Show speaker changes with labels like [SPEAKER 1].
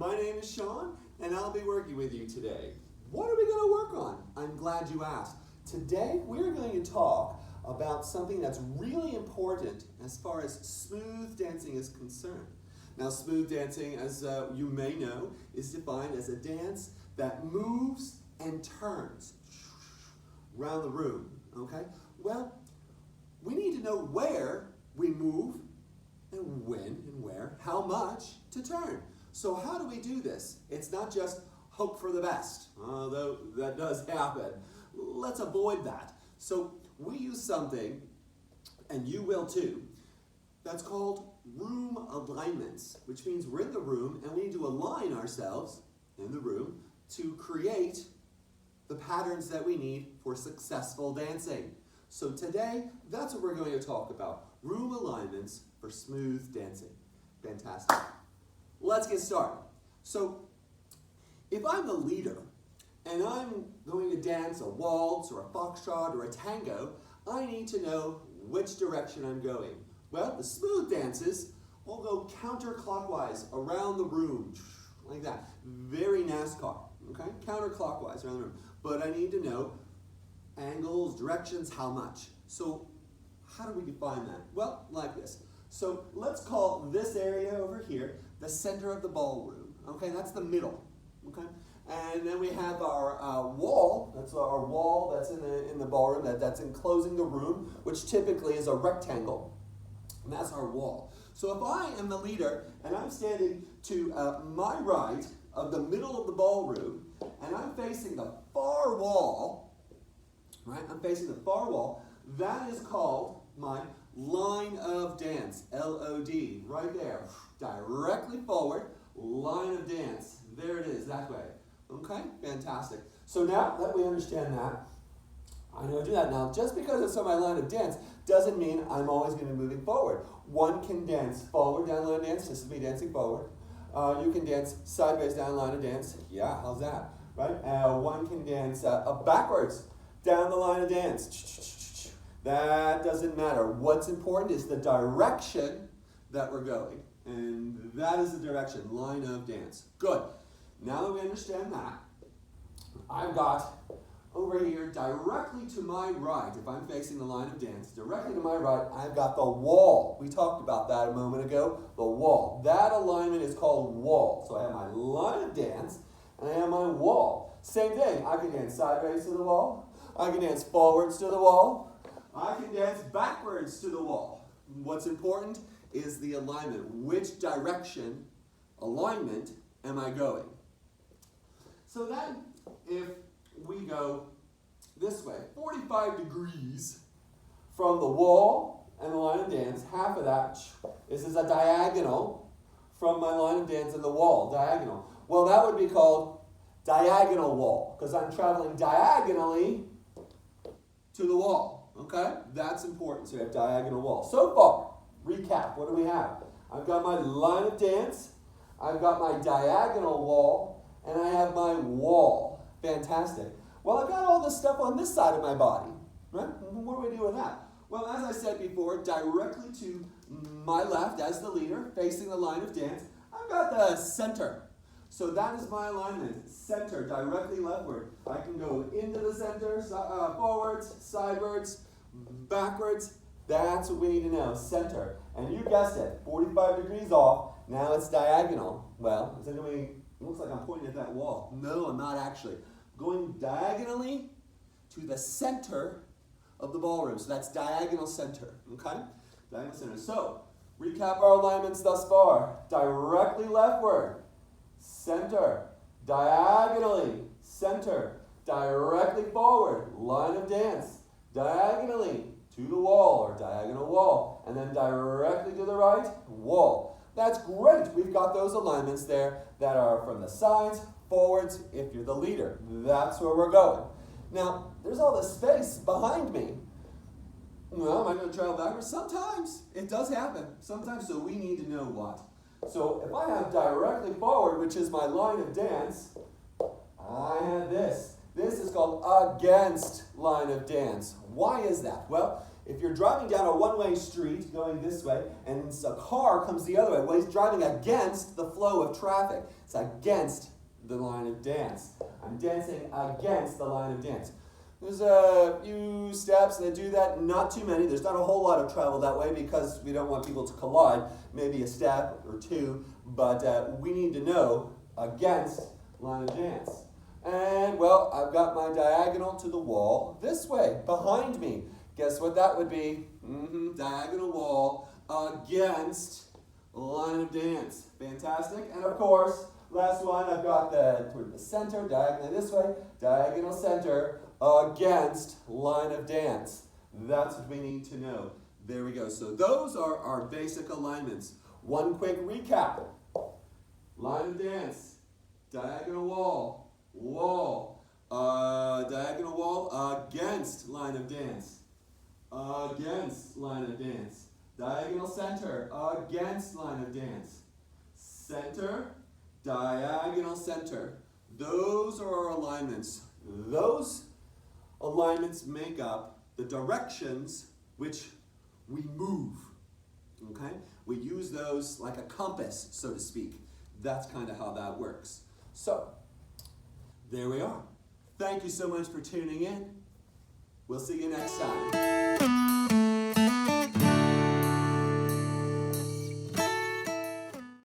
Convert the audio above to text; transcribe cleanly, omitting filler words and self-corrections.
[SPEAKER 1] My name is Sean, and I'll be working with you today. What are we going to work on? I'm glad you asked. Today, we're going to talk about something that's really important as far as smooth dancing is concerned. Now, smooth dancing, as you may know, is defined as a dance that moves and turns around the room, okay? Well, we need to know where we move and when and where, how much to turn. So how do we do this? It's not just hope for the best, although that does happen. Let's avoid that. So we use something, and you will too, that's called room alignments, which means we're in the room and we need to align ourselves in the room to create the patterns that we need for successful dancing. So today, that's what we're going to talk about, room alignments for smooth dancing. Fantastic. Let's get started. So, if I'm the leader and I'm going to dance a waltz or a foxtrot or a tango, I need to know which direction I'm going. Well, the smooth dances will go counterclockwise around the room, like that. Very NASCAR, okay? Counterclockwise around the room. But I need to know angles, directions, how much. So, how do we define that? Well, like this. So, let's call this area over here the center of the ballroom. Okay, that's the middle. Okay, and then we have our wall. That's our wall that's in the ballroom that's enclosing the room, which typically is a rectangle. And that's our wall. So if I am the leader and I'm standing to my right of the middle of the ballroom and I'm facing the far wall, right? I'm facing the far wall. That is called my line of dance, L-O-D, right there, directly forward, line of dance. There it is, that way. Okay, fantastic. So now that we understand that, I know to do that. Now, just because it's on my line of dance doesn't mean I'm always going to be moving forward. One can dance forward down line of dance, this is me dancing forward. You can dance sideways down line of dance. Yeah, how's that? Right? One can dance backwards down the line of dance. That doesn't matter. What's important is the direction that we're going. And that is the direction, line of dance. Good. Now that we understand that, I've got over here directly to my right, if I'm facing the line of dance, directly to my right, I've got the wall. We talked about that a moment ago, the wall. That alignment is called wall. So I have my line of dance, and I have my wall. Same thing. I can dance sideways to the wall. I can dance forwards to the wall. I can dance backwards to the wall. What's important is the alignment. Which direction, alignment, am I going? So then, if we go this way, 45 degrees from the wall and the line of dance, half of that is a diagonal from my line of dance and the wall, diagonal. Well, that would be called diagonal wall, because I'm traveling diagonally to the wall. Okay, that's important. So we have diagonal wall. So far, recap, what do we have? I've got my line of dance, I've got my diagonal wall, and I have my wall. Fantastic. Well, I've got all this stuff on this side of my body, right? What do we do with that? Well, as I said before, directly to my left as the leader, facing the line of dance, I've got the center. So that is my alignment, center, directly leftward. I can go into the center, forwards, sidewards, backwards. That's what we need to know, center. And you guessed it, 45 degrees off, now it's diagonal. Well, it looks like I'm pointing at that wall. No, I'm not actually. Going diagonally to the center of the ballroom. So that's diagonal center, okay? Diagonal center. So, recap our alignments thus far. Directly leftward. Center, diagonally, center, directly forward, line of dance, diagonally to the wall or diagonal wall, and then directly to the right, wall. That's great. We've got those alignments there that are from the sides, forwards, if you're the leader. That's where we're going. Now, there's all this space behind me. Well, am I going to travel backwards? Sometimes. It does happen. Sometimes, so we need to know what. So if I have directly forward, which is my line of dance, I have this. This is called against line of dance. Why is that? Well, if you're driving down a one-way street going this way and a car comes the other way, well, he's driving against the flow of traffic. It's against the line of dance. I'm dancing against the line of dance. There's a few steps that do that, not too many. There's not a whole lot of travel that way because we don't want people to collide. Maybe a step or two, but we need to know against line of dance. And, well, I've got my diagonal to the wall this way, behind me. Guess what that would be? Diagonal wall against line of dance. Fantastic. And, of course, last one, I've got toward the center, diagonally this way, diagonal center against line of dance. That's what we need to know. There we go. So those are our basic alignments. One quick recap. Line of dance, diagonal wall, wall, diagonal wall against line of dance, against line of dance, diagonal center, against line of dance, center, diagonal center. Those are our alignments. Those alignments make up the directions which we move. Okay? We use those like a compass, so to speak. That's kind of how that works. So, there we are. Thank you so much for tuning in. We'll see you next time.